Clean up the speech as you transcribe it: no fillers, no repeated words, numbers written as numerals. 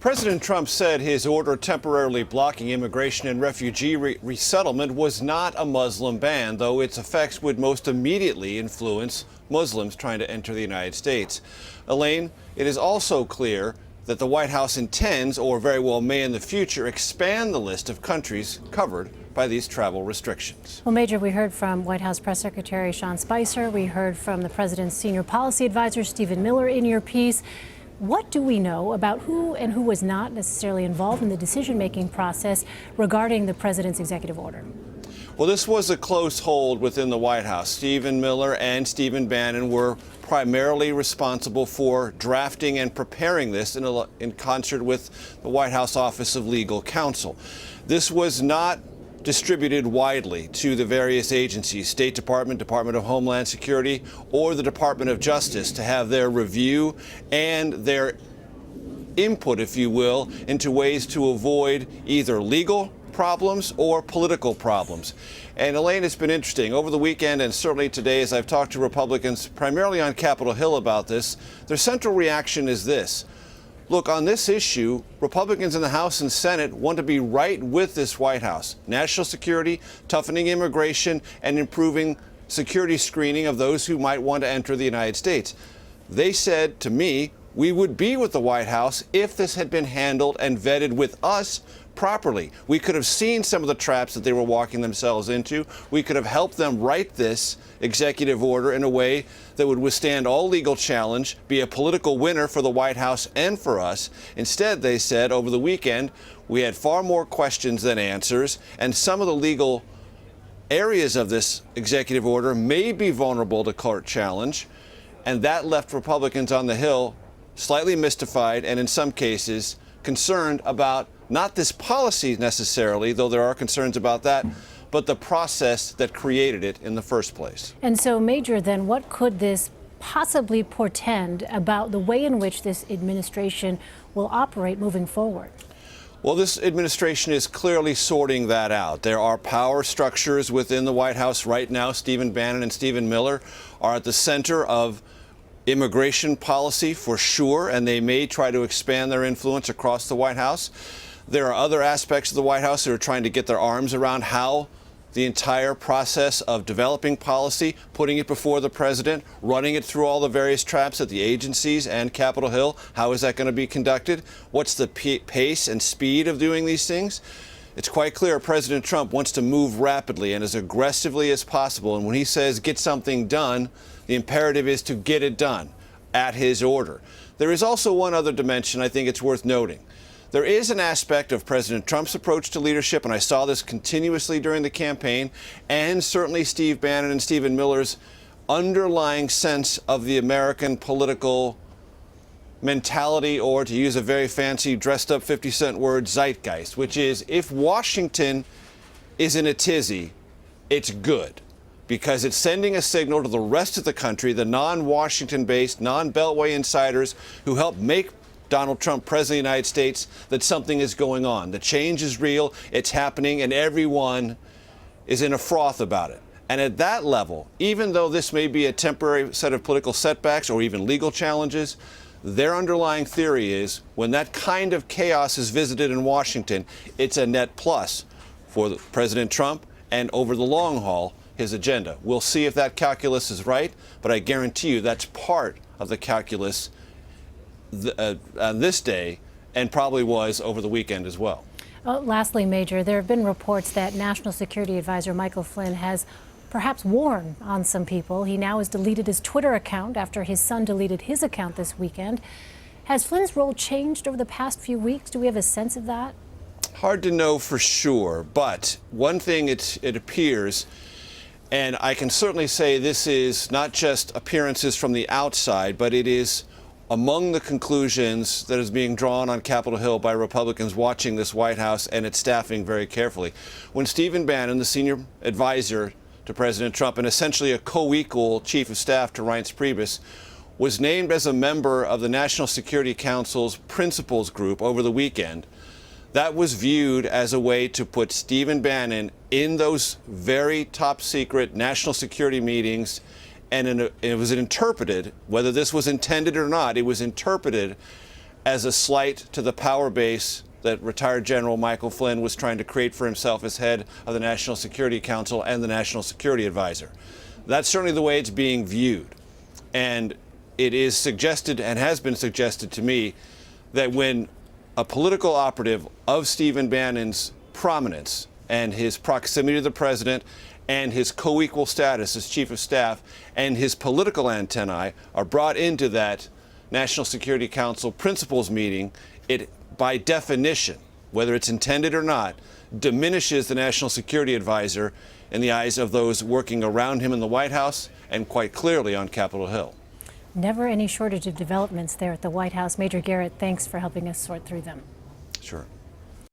President Trump said his order temporarily blocking immigration and refugee resettlement was not a Muslim ban, though its effects would most immediately influence Muslims trying to enter the United States. Elaine, it is also clear that the White House intends, or very well may in the future, expand the list of countries covered by these travel restrictions. Well, Major, we heard from White House Press Secretary Sean Spicer. We heard from the president's senior policy advisor, Stephen Miller, in your piece. What do we know about who and who was not necessarily involved in the decision-making process regarding the president's executive order? Well, this was a close hold within the White House. Stephen Miller and Stephen Bannon were primarily responsible for drafting and preparing this in concert with the White House Office of Legal Counsel. This was not distributed widely to the various agencies, State Department, Department of Homeland Security, or the Department of Justice, to have their review and their input, if you will, into ways to avoid either legal problems or political problems. And Elaine, it's been interesting. Over the weekend and certainly today, as I've talked to Republicans, primarily on Capitol Hill about this, their central reaction is this. Look, on this issue, Republicans in the House and Senate want to be right with this White House. National security, toughening immigration, and improving security screening of those who might want to enter the United States. They said to me, we would be with the White House if this had been handled and vetted with us properly. We could have seen some of the traps that they were walking themselves into. We could have helped them write this executive order in a way that would withstand all legal challenge, be a political winner for the White House and for us. Instead, they said over the weekend, we had far more questions than answers, and some of the legal areas of this executive order may be vulnerable to court challenge, and that left Republicans on the Hill slightly mystified and in some cases concerned about not this policy necessarily, though there are concerns about that, but the process that created it in the first place. And so, Major, then what could this possibly portend about the way in which this administration will operate moving forward? Well, this administration is clearly sorting that out. There are power structures within the White House right now. Stephen Bannon and Stephen Miller are at the center of immigration policy for sure, and they may try to expand their influence across the White House. There are other aspects of the White House that are trying to get their arms around how the entire process of developing policy, putting it before the president, running it through all the various traps at the agencies and Capitol Hill. How is that going to be conducted? What's the pace and speed of doing these things? It's quite clear President Trump wants to move rapidly and as aggressively as possible. And when he says get something done, the imperative is to get it done at his order. There is also one other dimension I think it's worth noting. There is an aspect of President Trump's approach to leadership, and I saw this continuously during the campaign, and certainly Steve Bannon and Stephen Miller's underlying sense of the American political mentality, or to use a very fancy dressed up 50-cent word, zeitgeist, which is if Washington is in a tizzy, it's good, because it's sending a signal to the rest of the country, the non-Washington based, non-Beltway insiders who helped make Donald Trump president of the United States, that something is going on. The change is real, it's happening, and everyone is in a froth about it. And at that level, even though this may be a temporary set of political setbacks or even legal challenges, their underlying theory is when that kind of chaos is visited in Washington, it's a net plus for President Trump and over the long haul, his agenda. We'll see if that calculus is right, but I guarantee you that's part of the calculus this day, and probably was over the weekend as well. Lastly, Major, there have been reports that National Security Advisor Michael Flynn has perhaps worn on some people. He now has deleted his Twitter account after his son deleted his account this weekend. Has Flynn's role changed over the past few weeks? Do we have a sense of that? Hard to know for sure, but one thing it appears, and I can certainly say this is not just appearances from the outside, but it is among the conclusions that is being drawn on Capitol Hill by Republicans watching this White House and its staffing very carefully. When Stephen Bannon, the senior advisor to President Trump and essentially a co-equal chief of staff to Reince Priebus, was named as a member of the National Security Council's principals group over the weekend, that was viewed as a way to put Stephen Bannon in those very top secret national security meetings. And it was interpreted, whether this was intended or not, it was interpreted as a slight to the power base that retired General Michael Flynn was trying to create for himself as head of the National Security Council and the National Security Advisor. That's certainly the way it's being viewed. And it is suggested and has been suggested to me that when a political operative of Stephen Bannon's prominence and his proximity to the president and his co-equal status as chief of staff and his political antennae are brought into that National Security Council principals meeting, it, by definition, whether it's intended or not, diminishes the National Security Advisor in the eyes of those working around him in the White House and quite clearly on Capitol Hill. Never any shortage of developments there at the White House. Major Garrett, thanks for helping us sort through them. Sure.